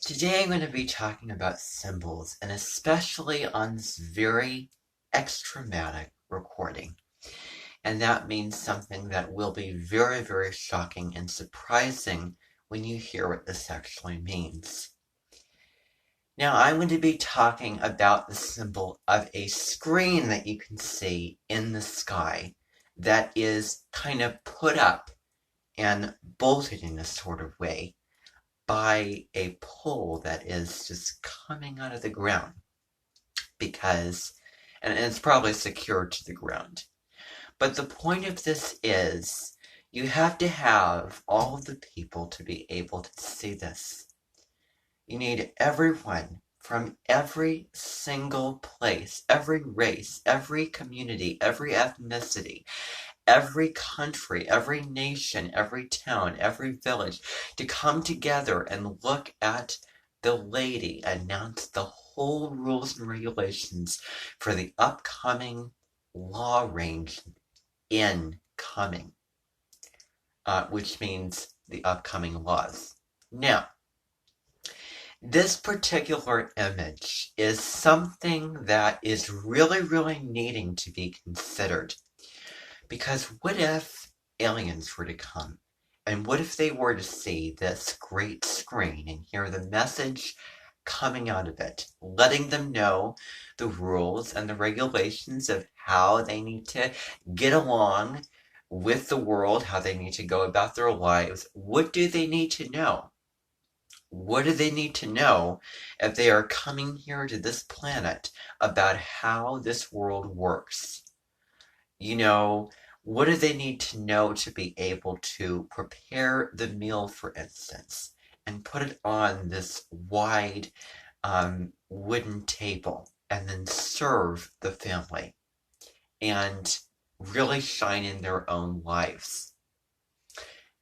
Today I'm going to be talking about symbols, and especially on this very extramatic recording. And that means something that will be very, very shocking and surprising when you hear what this actually means. Now I'm going to be talking about the symbol of a screen that you can see in the sky that is kind of put up and bolted in a sort of way by a pole that is just coming out of the ground because, and it's probably secured to the ground. But the point of this is you have to have all of the people to be able to see this. You need everyone from every single place, every race, every community, every ethnicity, every country, every nation, every town, every village to come together and look at the lady announce the whole rules and regulations for the upcoming law range incoming, which means the upcoming laws. Now, this particular image is something that is really, really needing to be considered. Because what if aliens were to come? And what if they were to see this great screen and hear the message coming out of it, letting them know the rules and the regulations of how they need to get along with the world, how they need to go about their lives? What do they need to know? What do they need to know if they are coming here to this planet about how this world works? What do they need to know to be able to prepare the meal, for instance, and put it on this wide wooden table and then serve the family and really shine in their own lives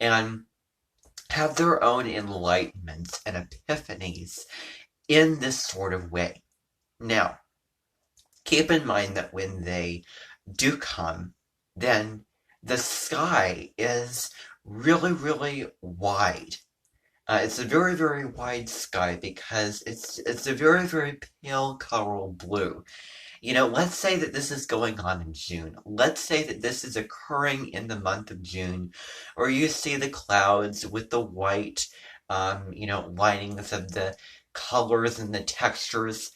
and have their own enlightenments and epiphanies in this sort of way? Now, keep in mind that when they do come, then the sky is really, really wide. It's a very, very wide sky because it's a very, very pale coral blue. Let's say that this is going on in June. Let's say that this is occurring in the month of June, or you see the clouds with the white, linings of the colors and the textures.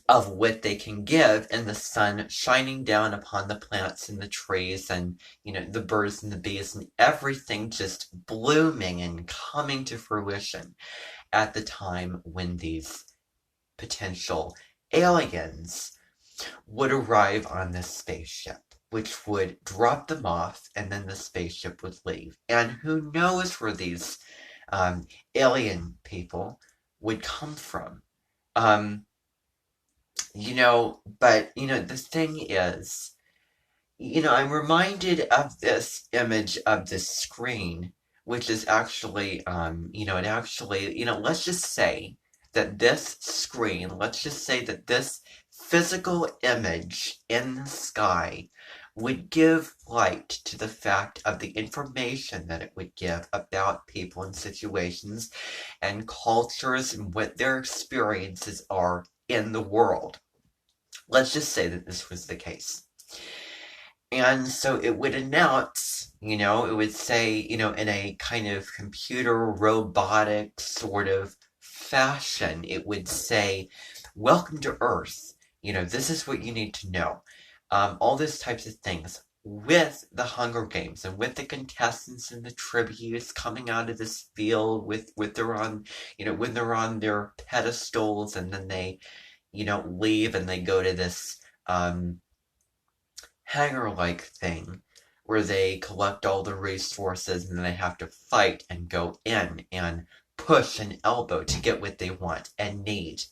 Of what they can give, and the sun shining down upon the plants and the trees and the birds and the bees and everything just blooming and coming to fruition at the time when these potential aliens would arrive on this spaceship, which would drop them off, and then the spaceship would leave. And who knows where these alien people would come from. The thing is, I'm reminded of this image of this screen, which is actually, let's just say that this screen, let's just say that this physical image in the sky would give light to the fact of the information that it would give about people and situations and cultures and what their experiences are in the world. Let's just say that this was the case. And so it would announce, it would say, in a kind of computer robotic sort of fashion, it would say, welcome to Earth. This is what you need to know. All those types of things with the Hunger Games and with the contestants and the tributes coming out of this field with their on, when they're on their pedestals and then they leave and they go to this hangar-like thing where they collect all the resources and then they have to fight and go in and push and elbow to get what they want and need.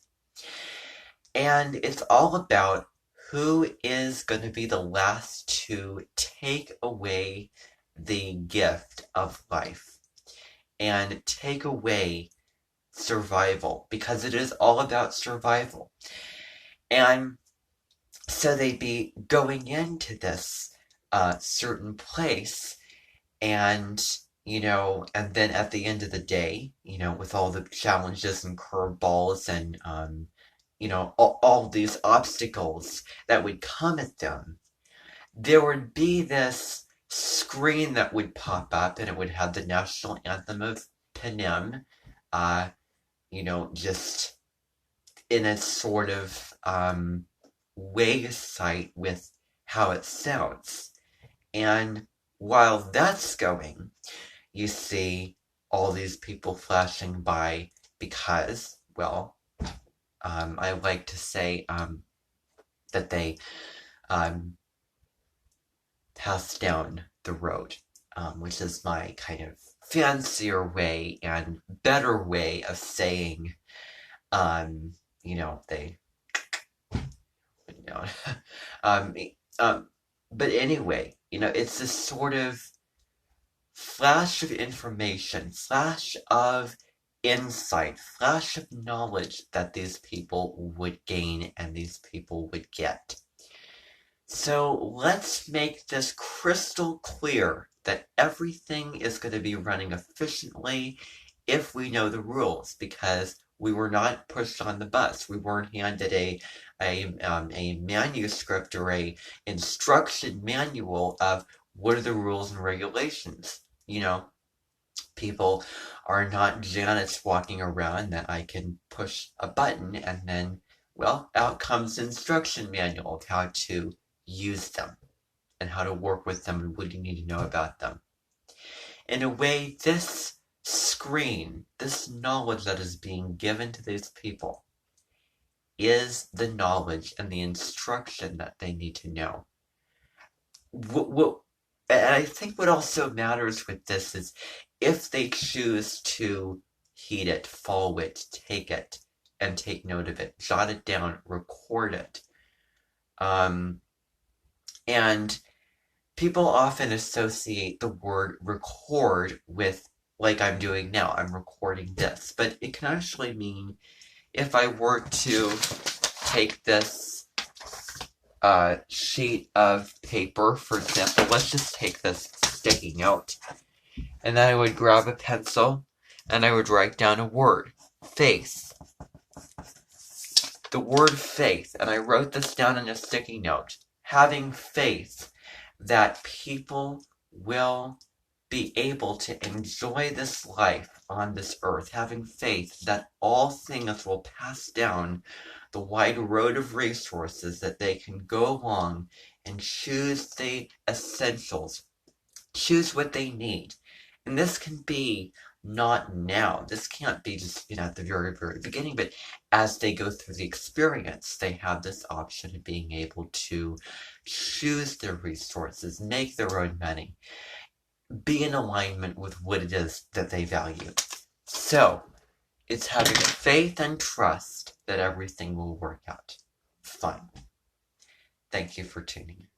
And it's all about who is going to be the last to take away the gift of life and take away survival, because it is all about survival. And so they'd be going into this certain place, and and then at the end of the day, with all the challenges and curveballs and, all these obstacles that would come at them, there would be this screen that would pop up and it would have the national anthem of Panem, uh, just in a sort of wayside with how it sounds. And while that's going, you see all these people flashing by because, well, I like to say that they pass down the road, which is my kind of fancier way and better way of saying, they, you know, um, but anyway, it's this sort of flash of information, flash of insight, flash of knowledge that these people would gain and these people would get. So let's make this crystal clear that everything is going to be running efficiently if we know the rules, because we were not pushed on the bus. We weren't handed a manuscript or a instruction manual of what are the rules and regulations. People are not Janets walking around that I can push a button and then, well, out comes the instruction manual of how to use them and how to work with them and what you need to know about them. In a way, this screen, this knowledge that is being given to these people is the knowledge and the instruction that they need to know. And I think what also matters with this is if they choose to heed it, follow it, take it, and take note of it, jot it down, record it. And people often associate the word record with, like I'm doing now, I'm recording this. But it can actually mean if I were to take this sheet of paper, for example, let's just take this sticky note, and then I would grab a pencil and I would write down a word, faith. The word faith, and I wrote this down in a sticky note. Having faith that people will be able to enjoy this life on this earth, having faith that all things will pass down the wide road of resources, that they can go along and choose the essentials, choose what they need. And this can be not now. This can't be just, at the very, very beginning, but as they go through the experience, they have this option of being able to choose their resources, make their own money, be in alignment with what it is that they value. So, it's having faith and trust that everything will work out. Fun. Thank you for tuning in.